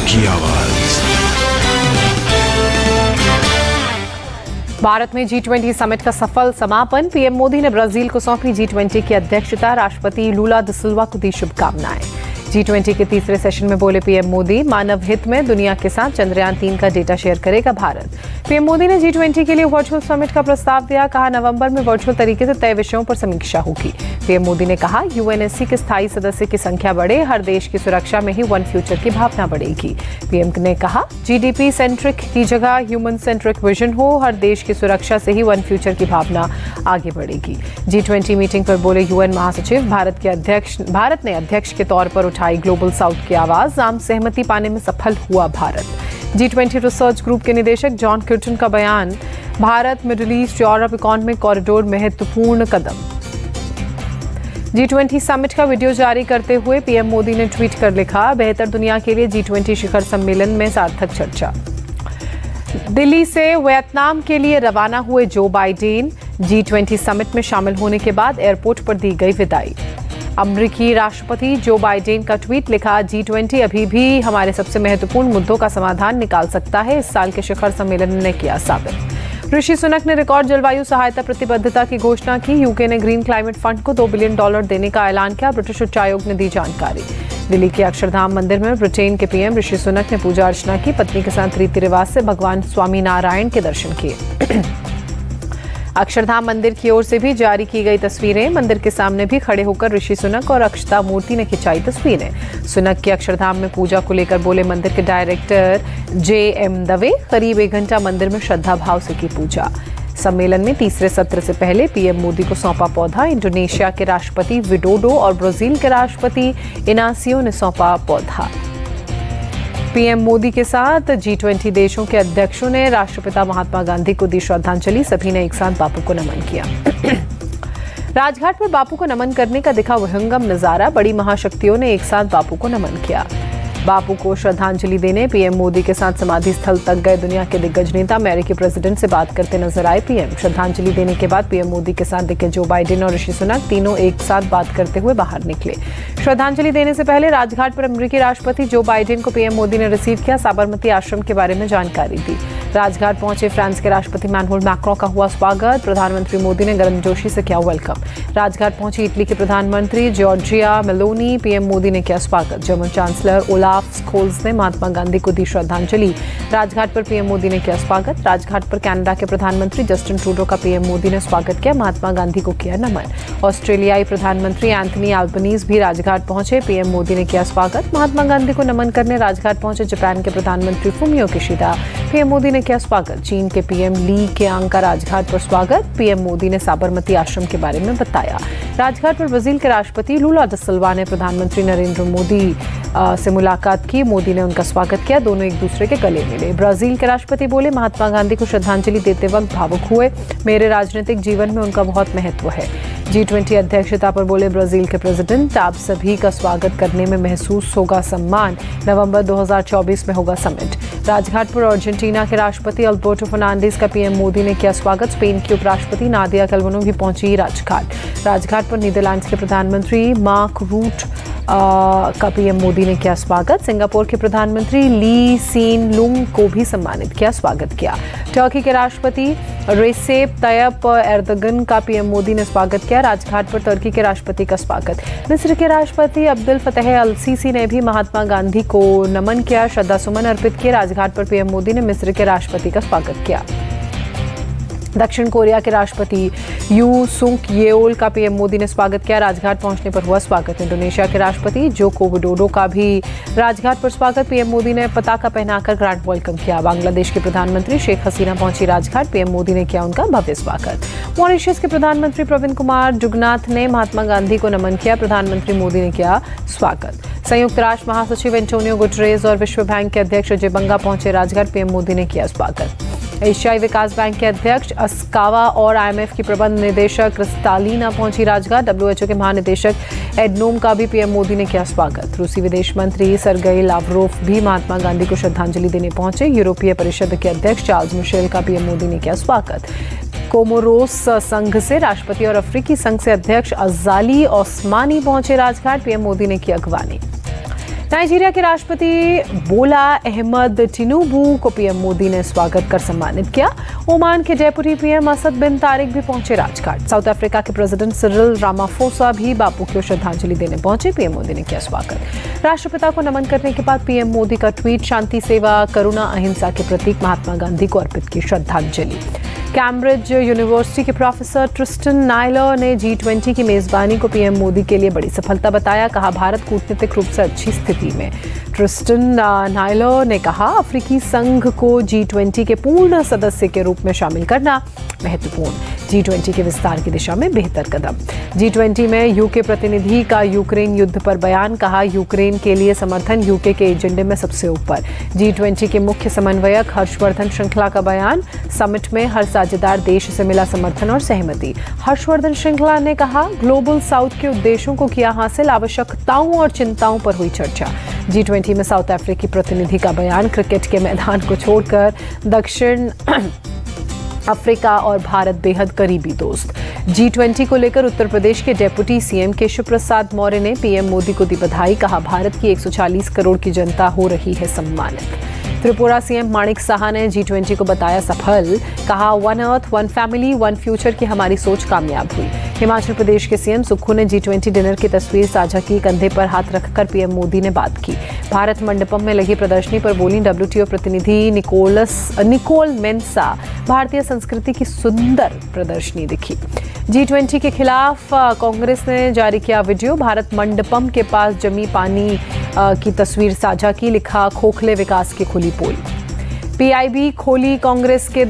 की आवाज। भारत में G20 समिट का सफल समापन। पीएम मोदी ने ब्राजील को सौंपी G20 की अध्यक्षता। राष्ट्रपति लूला दा सिल्वा को दी शुभकामनाएं। G20 के तीसरे सेशन में बोले पीएम मोदी, मानव हित में दुनिया के साथ चंद्रयान 3 का डेटा शेयर करेगा भारत। पीएम मोदी ने G20 के लिए वर्चुअल समिट का प्रस्ताव दिया। कहा, नवंबर में वर्चुअल तरीके से तय विषयों पर समीक्षा होगी। पीएम मोदी ने कहा, यूएनएससी के स्थायी सदस्य की संख्या बढ़े, हर देश की सुरक्षा में ही वन फ्यूचर की भावना बढ़ेगी। पीएम ने कहा, जीडीपी सेंट्रिक की जगह ह्यूमन सेंट्रिक विजन हो, हर देश की सुरक्षा से ही वन फ्यूचर की भावना आगे बढ़ेगी। G20 मीटिंग पर बोले यूएन महासचिव, भारत ने अध्यक्ष के तौर पर उठाई ग्लोबल साउथ की आवाज। आम सहमति पाने में सफल हुआ भारत। G20 रिसर्च ग्रुप के निदेशक जॉन कर्टन का बयान, Bharat middle east Europe economic corridor महत्वपूर्ण कदम। G20 समिट का वीडियो जारी करते हुए पीएम मोदी ने ट्वीट कर लिखा, बेहतर दुनिया के लिए G20 शिखर सम्मेलन में सार्थक चर्चा। दिल्ली से वियतनाम के लिए रवाना हुए जो बाइडेन। G20 समिट में शामिल होने के बाद एयरपोर्ट पर दी गई विदाई। अमेरिकी राष्ट्रपति जो बाइडेन का ट्वीट लिखा, G20 अभी भी हमारे सबसे महत्वपूर्ण मुद्दों का समाधान निकाल सकता है, इस साल के शिखर सम्मेलन ने किया साबित। ऋषि सुनक ने रिकॉर्ड जलवायु सहायता प्रतिबद्धता की घोषणा की। यूके ने ग्रीन क्लाइमेट फंड को $2 बिलियन देने का ऐलान किया। ब्रिटिश उच्चायोग ने दी जानकारी। दिल्ली के अक्षरधाम मंदिर में ब्रिटेन के पीएम ऋषि सुनक ने पूजा अर्चना की। पत्नी के साथ रीति रिवाज से भगवान स्वामी नारायण के दर्शन किए। अक्षरधाम मंदिर की ओर से भी जारी की गई तस्वीरें। मंदिर के सामने भी खड़े होकर ऋषि सुनक और अक्षता मूर्ति ने खिंचाई तस्वीरें। सुनक की अक्षरधाम में पूजा को लेकर बोले मंदिर के डायरेक्टर JM दवे। करीब 1 घंटा मंदिर में श्रद्धा भाव से की पूजा। सम्मेलन में तीसरे सत्र से पहले पीएम मोदी को सौंपा पौधा। इंडोनेशिया के राष्ट्रपति विडोडो और ब्राजील के राष्ट्रपति इनासियो ने सौंपा पौधा। पीएम मोदी के साथ G20 देशों के अध्यक्षों ने राष्ट्रपिता महात्मा गांधी को दी श्रद्धांजलि। सभी ने एक साथ बापू को नमन किया। राजघाट पर बापू को नमन करने का दिखा विहंगम नजारा। बड़ी महाशक्तियों ने एक साथ बापू को नमन किया। बापू को श्रद्धांजलि देने पीएम मोदी के साथ समाधि स्थल तक गए दुनिया के दिग्गज नेता। अमेरिकी प्रेसिडेंट से बात करते नजर आए पीएम। श्रद्धांजलि देने के बाद पीएम मोदी के साथ दिखे जो बाइडेन और ऋषि सुनक, तीनों एक साथ बात करते हुए बाहर निकले। श्रद्धांजलि देने से पहले राजघाट पर अमेरिकी राष्ट्रपति जो बाइडेन को पीएम मोदी ने रिसीव किया। साबरमती आश्रम के बारे में जानकारी दी। राजघाट पहुंचे फ्रांस के राष्ट्रपति मैनुअल मैक्रों का हुआ स्वागत। प्रधानमंत्री मोदी ने गर्मजोशी से किया वेलकम। राजघाट पहुंची इटली के प्रधानमंत्री जॉर्जिया मेलोनी। पीएम मोदी ने किया स्वागत। जर्मन चांसलर ओलाफ स्कोल्स ने महात्मा गांधी को दी श्रद्धांजलि। राजघाट पर पीएम मोदी ने किया स्वागत। राजघाट पर कनाडा के प्रधानमंत्री जस्टिन ट्रूडो का पीएम मोदी ने स्वागत किया। महात्मा गांधी को किया नमन। ऑस्ट्रेलियाई प्रधानमंत्री एंथनी अल्बनीज भी राजघाट पहुंचे। पीएम मोदी ने किया स्वागत। महात्मा गांधी को नमन करने राजघाट पहुंचे जापान के प्रधानमंत्री फुमियो किशिदा। पीएम मोदी ने किया स्वागत। चीन के पीएम ली केआंग का राजघाट पर स्वागत। पीएम मोदी ने साबरमती आश्रम के बारे में बताया। राजघाट पर ब्राजील के राष्ट्रपति लूला दा सिल्वा ने प्रधानमंत्री नरेंद्र मोदी से मुलाकात की। मोदी ने उनका स्वागत किया। दोनों एक दूसरे के गले मिले। ब्राजील के राष्ट्रपति बोले, महात्मा गांधी को श्रद्धांजलि देते वक्त भावुक हुए। मेरे राजनीतिक जीवन में उनका बहुत महत्व है। G20 अध्यक्षता पर बोले ब्राजील के प्रेसिडेंट, आप सभी का स्वागत करने में महसूस होगा सम्मान। नवंबर 2024 में होगा समिट। राजघाट पर अर्जेंटीना के राष्ट्रपति अल्बर्टो फर्नांडिस का पीएम मोदी ने किया स्वागत। स्पेन की उपराष्ट्रपति नादिया कैल्विनो भी पहुंची राजघाट। राजघाट पर नीदरलैंड्स के प्रधानमंत्री मार्क रूट का पीएम मोदी ने किया स्वागत। सिंगापुर के प्रधानमंत्री ली सीन लुंग को भी सम्मानित किया, स्वागत किया। टर्की के राष्ट्रपति रेसेप तय्यप एर्दोगन का पीएम मोदी ने स्वागत किया। राजघाट पर तुर्की के राष्ट्रपति का स्वागत। मिस्र के राष्ट्रपति अब्दुल फतेह अल सीसी ने भी महात्मा गांधी को नमन किया, श्रद्धा सुमन अर्पित किए। राजघाट पर पीएम मोदी ने मिस्र के राष्ट्रपति का स्वागत किया। दक्षिण कोरिया के राष्ट्रपति यू सुंक येओल का पीएम मोदी ने स्वागत किया। राजघाट पहुंचने पर हुआ स्वागत। इंडोनेशिया के राष्ट्रपति जोको विडोडो का भी राजघाट पर स्वागत। पीएम मोदी ने पताका पहनाकर ग्रैंड वेलकम किया। बांग्लादेश के प्रधानमंत्री शेख हसीना पहुंची राजघाट। पीएम मोदी ने किया उनका भव्य स्वागत। मॉरिशस के प्रधानमंत्री प्रवीण कुमार जुगनाथ ने महात्मा गांधी को नमन किया। प्रधानमंत्री मोदी ने किया स्वागत। संयुक्त राष्ट्र महासचिव एंटोनियो गुटरेस और विश्व बैंक के अध्यक्ष अजय बंगा पहुंचे राजघाट। पीएम मोदी ने किया स्वागत। एशियाई विकास बैंक के अध्यक्ष अस्कावा और IMF की प्रबंध निदेशक क्रिस्टालिना पहुंची राजघाट। WHO के महानिदेशक एडनोम का भी पीएम मोदी ने किया स्वागत। रूसी विदेश मंत्री सरगेई लावरोव भी महात्मा गांधी को श्रद्धांजलि देने पहुंचे। यूरोपीय परिषद के अध्यक्ष चार्ल्स मिशेल का पीएम मोदी ने किया स्वागत। कोमोरोस संघ से राष्ट्रपति और अफ्रीकी संघ से अध्यक्ष अजाली ओस्मानी पहुंचे राजघाट। पीएम मोदी ने की अगवानी। नाइजीरिया के राष्ट्रपति बोला अहमद टिनुबू को पीएम मोदी ने स्वागत कर सम्मानित किया। ओमान के डेप्यूटी पीएम असद बिन तारिक भी पहुंचे राजघाट। साउथ अफ्रीका के प्रेसिडेंट सिरिल रामाफोसा भी बापू को श्रद्धांजलि देने पहुंचे। पीएम मोदी ने किया स्वागत। राष्ट्रपिता को नमन करने के बाद पीएम मोदी का ट्वीट, शांति, सेवा, करुणा, अहिंसा के प्रतीक महात्मा गांधी को अर्पित की श्रद्धांजलि। कैम्ब्रिज यूनिवर्सिटी के प्रोफेसर ट्रिस्टन नाइलर ने G20 की मेजबानी को पीएम मोदी के लिए बड़ी सफलता बताया। कहा, भारत कूटनीतिक रूप से अच्छी स्थिति में। ट्रिस्टन नाइलर ने कहा, अफ्रीकी संघ को G20 के पूर्ण सदस्य के रूप में शामिल करना महत्वपूर्ण, G20 के विस्तार की दिशा में बेहतर कदम। G20 में यूके प्रतिनिधि का यूक्रेन युद्ध पर बयान। कहा, यूक्रेन के लिए समर्थन यूके के एजेंडे में सबसे ऊपर। G20 के मुख्य समन्वयक हर्षवर्धन श्रृंखला का बयान। समिट में हर साझेदार देश से मिला समर्थन और सहमति। हर्षवर्धन श्रृंखला ने कहा, ग्लोबल साउथ के उद्देश्यों को किया हासिल, आवश्यकताओं और चिंताओं पर हुई चर्चा। G20 में साउथ अफ्रीकी प्रतिनिधि का बयान। क्रिकेट के मैदान को छोड़कर दक्षिण अफ्रीका और भारत बेहद करीबी दोस्त। G20 को लेकर उत्तर प्रदेश के डेप्यूटी सीएम केशव प्रसाद मौर्य ने पीएम मोदी को दी बधाई। कहा, भारत की 140 करोड़ की जनता हो रही है सम्मानित। त्रिपुरा सीएम माणिक साहा ने G20 को बताया सफल। कहा, one earth, one family, one future की हमारी सोच कामयाब हुई। हिमाचल प्रदेश के सीएम सुक्खू ने G20 डिनर की तस्वीर साझा की। कंधे पर हाथ रखकर पीएम मोदी ने बात की। भारत मंडपम में लगी प्रदर्शनी पर बोली WTO प्रतिनिधि निकोल मेंसा, भारतीय संस्कृति की सुंदर प्रदर्शनी दिखी। G20 के खिलाफ कांग्रेस ने जारी किया वीडियो। भारत मंडपम के पास जमी पानी की तस्वीर साझा की। लिखा, खोखले विकास की खुली पोल। पीआईबी ने खोली कांग्रेस के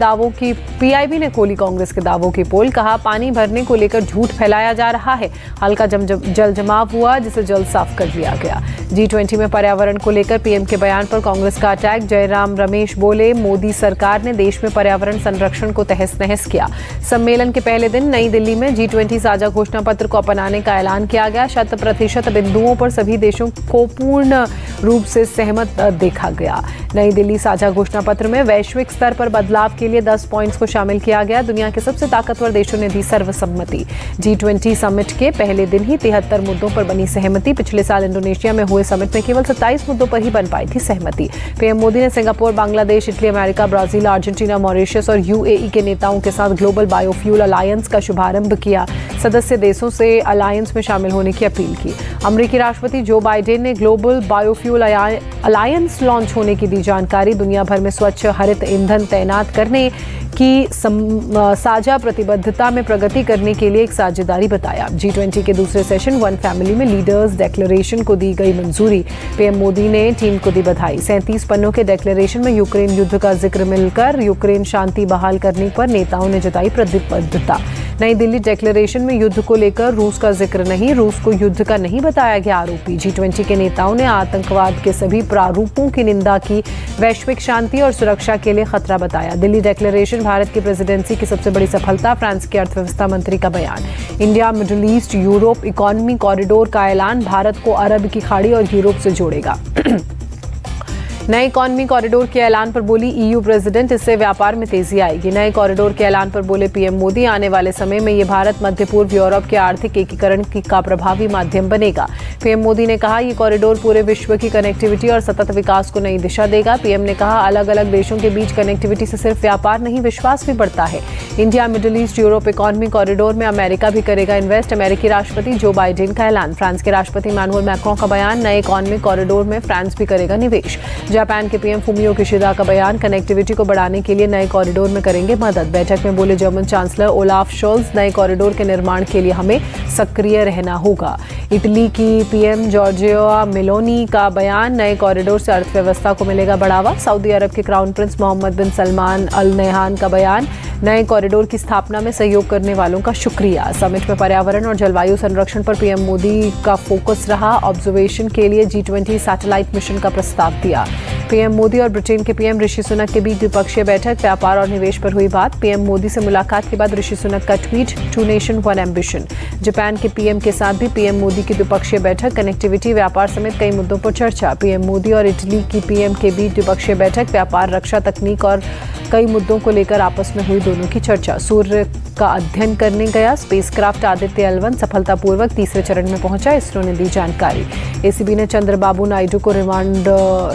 दावों की पोल। कहा, पानी भरने को लेकर झूठ फैलाया जा रहा है। हल्का जल जमाव हुआ जिसे जल्द साफ कर दिया गया। G20 में पर्यावरण को लेकर पीएम के बयान पर कांग्रेस का अटैक। जयराम रमेश बोले, मोदी सरकार ने देश में पर्यावरण संरक्षण को तहस नहस किया। सम्मेलन के पहले दिन नई दिल्ली में G20 साझा घोषणा पत्र को अपनाने का ऐलान किया गया। 100% बिंदुओं पर सभी देशों को पूर्ण रूप से सहमत देखा गया। नई दिल्ली साझा घोषणा पत्र में वैश्विक स्तर पर बदलाव के लिए 10 पॉइंट्स को शामिल किया गया। दुनिया के सबसे ताकतवर देशों ने दी सर्वसम्मति। G20 समिट के पहले दिन ही 73 मुद्दों पर बनी सहमति। पिछले साल इंडोनेशिया में हुए समिट में केवल 27 मुद्दों पर ही बन पाई थी सहमति। पीएम मोदी ने Singapore, Bangladesh, Italy, America, Brazil, Argentina, Mauritius और UAE के नेताओं के साथ ग्लोबल बायोफ्यूल अलायंस का शुभारंभ किया। सदस्य देशों से अलायंस में शामिल होने की अपील की। अमेरिकी राष्ट्रपति जो बाइडेन ने ग्लोबल बायोफ्यूल अलायंस लॉन्च होने की दी जानकारी। दुनिया भर में स्वच्छ हरित ईंधन तैनात करने की साझा प्रतिबद्धता में प्रगति करने के लिए एक साझेदारी बताया। G20 के दूसरे सेशन वन फैमिली में लीडर्स डिक्लेरेशन को दी गई मंजूरी। पीएम मोदी ने टीम को दी बधाई। 37 पन्नों के डिक्लेरेशन में यूक्रेन युद्ध का जिक्र मिलकर यूक्रेन शांति बहाल करने पर नेताओं ने जताई प्रतिबद्धता। नई दिल्ली डिक्लेरेशन में युद्ध को लेकर रूस का जिक्र नहीं, रूस को युद्ध का नहीं बताया गया आरोपी। G20 के नेताओं ने आतंकवाद के सभी प्रारूपों की निंदा की। वैश्विक शांति और सुरक्षा के लिए खतरा बताया। दिल्ली डिक्लेरेशन भारत की प्रेसिडेंसी की सबसे बड़ी सफलता। फ्रांस के अर्थव्यवस्था मंत्री का बयान। India, middle east, Europe economy corridor का ऐलान। भारत को अरब की खाड़ी और यूरोप से जोड़ेगा। नए इकोनॉमी कॉरिडोर के ऐलान पर बोली EU प्रेसिडेंट, इससे व्यापार में तेजी आएगी। नए कॉरिडोर के ऐलान पर बोले पीएम मोदी, आने वाले समय में ये भारत, मध्य पूर्व, यूरोप के आर्थिक एकीकरण का प्रभावी माध्यम बनेगा। पीएम मोदी ने कहा, ये कॉरिडोर पूरे विश्व की कनेक्टिविटी और सतत विकास को नई दिशा देगा। पीएम ने कहा, अलग अलग देशों के बीच कनेक्टिविटी से सिर्फ व्यापार नहीं, विश्वास भी बढ़ता है। India, middle east, Europe economy corridor में अमेरिका भी करेगा इन्वेस्ट। अमेरिकी राष्ट्रपति जो बाइडेन का ऐलान। फ्रांस के राष्ट्रपति इमैनुअल मैक्रों का बयान। नए इकोनॉमी कॉरिडोर में फ्रांस भी करेगा निवेश। जापान के पीएम फुमियो किशिदा का बयान। कनेक्टिविटी को बढ़ाने के लिए नए कॉरिडोर में करेंगे मदद। बैठक में बोले जर्मन चांसलर ओलाफ शोल्ज, नए कॉरिडोर के निर्माण के लिए हमें सक्रिय रहना होगा। इटली की पीएम जॉर्जिया मेलोनी का बयान। नए कॉरिडोर से अर्थव्यवस्था को मिलेगा बढ़ावा। सऊदी अरब के क्राउन प्रिंस मोहम्मद बिन सलमान अल नहयान का बयान। नए कॉरिडोर की स्थापना में सहयोग करने वालों का शुक्रिया। समिट में पर्यावरण और जलवायु संरक्षण पर पीएम मोदी का फोकस रहा। ऑब्जर्वेशन के लिए G20 सैटेलाइट मिशन का प्रस्ताव दिया। पीएम मोदी और ब्रिटेन के पीएम ऋषि सुनक के बीच द्विपक्षीय बैठक। व्यापार और निवेश पर हुई बात। पीएम मोदी से मुलाकात के बाद ऋषि सुनक का ट्वीट, 2 नेशन 1 एम्बिशन। जापान के पीएम के साथ भी पीएम मोदी की द्विपक्षीय बैठक। कनेक्टिविटी, व्यापार समेत कई मुद्दों पर चर्चा। पीएम मोदी और इटली की पीएम के बीच द्विपक्षीय बैठक। व्यापार, रक्षा, तकनीक और कई मुद्दों को लेकर आपस में हुई दोनों की चर्चा। सूर्य का अध्ययन करने गया। स्पेसक्राफ्ट आदित्य L1 सफलतापूर्वक तीसरे चरण में पहुंचा, इसरो ने दी जानकारी। एसीबी ने चंद्रबाबू नायडू को रिमांड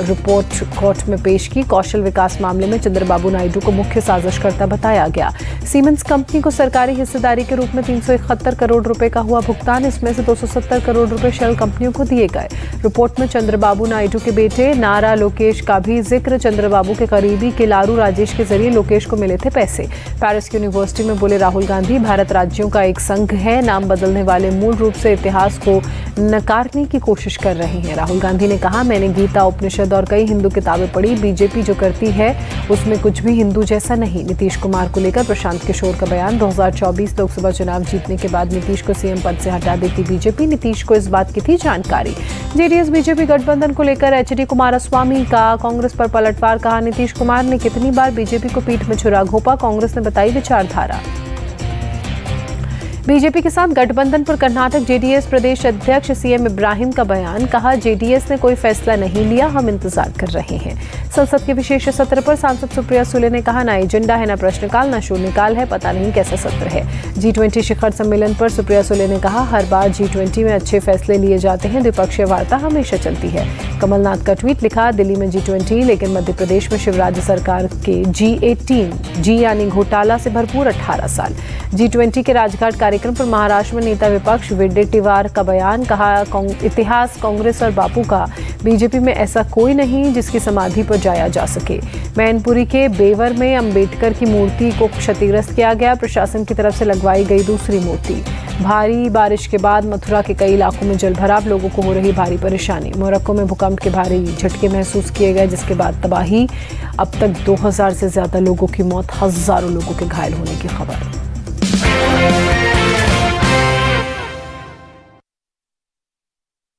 रिपोर्ट कोर्ट में पेश की। कौशल विकास मामले में चंद्रबाबू नायडू को मुख्य साजिशकर्ता बताया गया। सीमेंस कंपनी को सरकारी हिस्सेदारी के रूप में 371 करोड़ रुपए का हुआ भुगतान, इसमें से 270 करोड़ रुपए शेल कंपनियों को दिए गए। रिपोर्ट में चंद्रबाबू नायडू के बेटे नारा लोकेश का भी जिक्र। चंद्रबाबू के करीबी किलारू राजेश के जरिए लोकेश को मिले थे पैसे। पेरिस यूनिवर्सिटी में बोले राहुल गांधी, भारत राज्यों का एक संघ है, नाम बदलने वाले मूल रूप से इतिहास को नकारने की कोशिश कर रहे हैं। राहुल गांधी ने कहा, मैंने गीता, उपनिषद और कई हिंदू किताबें पढ़ी, बीजेपी जो करती है उसमें कुछ भी हिंदू जैसा नहीं। नीतीश कुमार को लेकर प्रशांत किशोर का बयान। 2024 लोकसभा चुनाव जीतने के बाद नीतीश को सीएम पद से हटा देती बीजेपी। नीतीश को इस बात की थी जानकारी। जेडीएस बीजेपी गठबंधन को लेकर एचडी कुमारस्वामी का कांग्रेस पर पलटवार। कहा, नीतीश कुमार ने कितनी बार बीजेपी को पीठ में छुरा घोंपा, कांग्रेस ने बताई विचारधारा। बीजेपी के साथ गठबंधन पर कर्नाटक जेडीएस प्रदेश अध्यक्ष सीएम इब्राहिम का बयान। कहा, जेडीएस ने कोई फैसला नहीं लिया, हम इंतजार कर रहे हैं। संसद के विशेष सत्र पर सांसद सुप्रिया सुले ने कहा, ना एजेंडा है, ना प्रश्नकाल, ना शून्यकाल है, पता नहीं कैसा सत्र है। G20 शिखर सम्मेलन पर सुप्रिया सुले ने कहा, हर बार G20 में अच्छे फैसले लिए जाते हैं, द्विपक्षीय वार्ता हमेशा चलती है। कमलनाथ का ट्वीट लिखा, दिल्ली में G20 लेकिन मध्य प्रदेश में शिवराज सरकार के G18 जी यानी घोटाला से भरपूर 18 साल। G20 के राजघाट कार्यक्रम पर महाराष्ट्र में नेता विपक्ष वेडेट्टीवार का बयान। कहा, इतिहास कांग्रेस और बापू का, बीजेपी में ऐसा कोई नहीं जिसकी समाधि पर जाया जा सके। मैनपुरी के बेवर में अंबेडकर की मूर्ति को क्षतिग्रस्त किया गया, प्रशासन की तरफ से लगवाई गई दूसरी मूर्ति। भारी बारिश के बाद मथुरा के कई इलाकों में जलभराव, लोगों को हो रही भारी परेशानी। मोरक्को में भूकंप के भारी झटके महसूस किए गए, जिसके बाद तबाही। अब तक 2000 से ज्यादा लोगों की मौत, हजारों लोगों के घायल होने की खबर।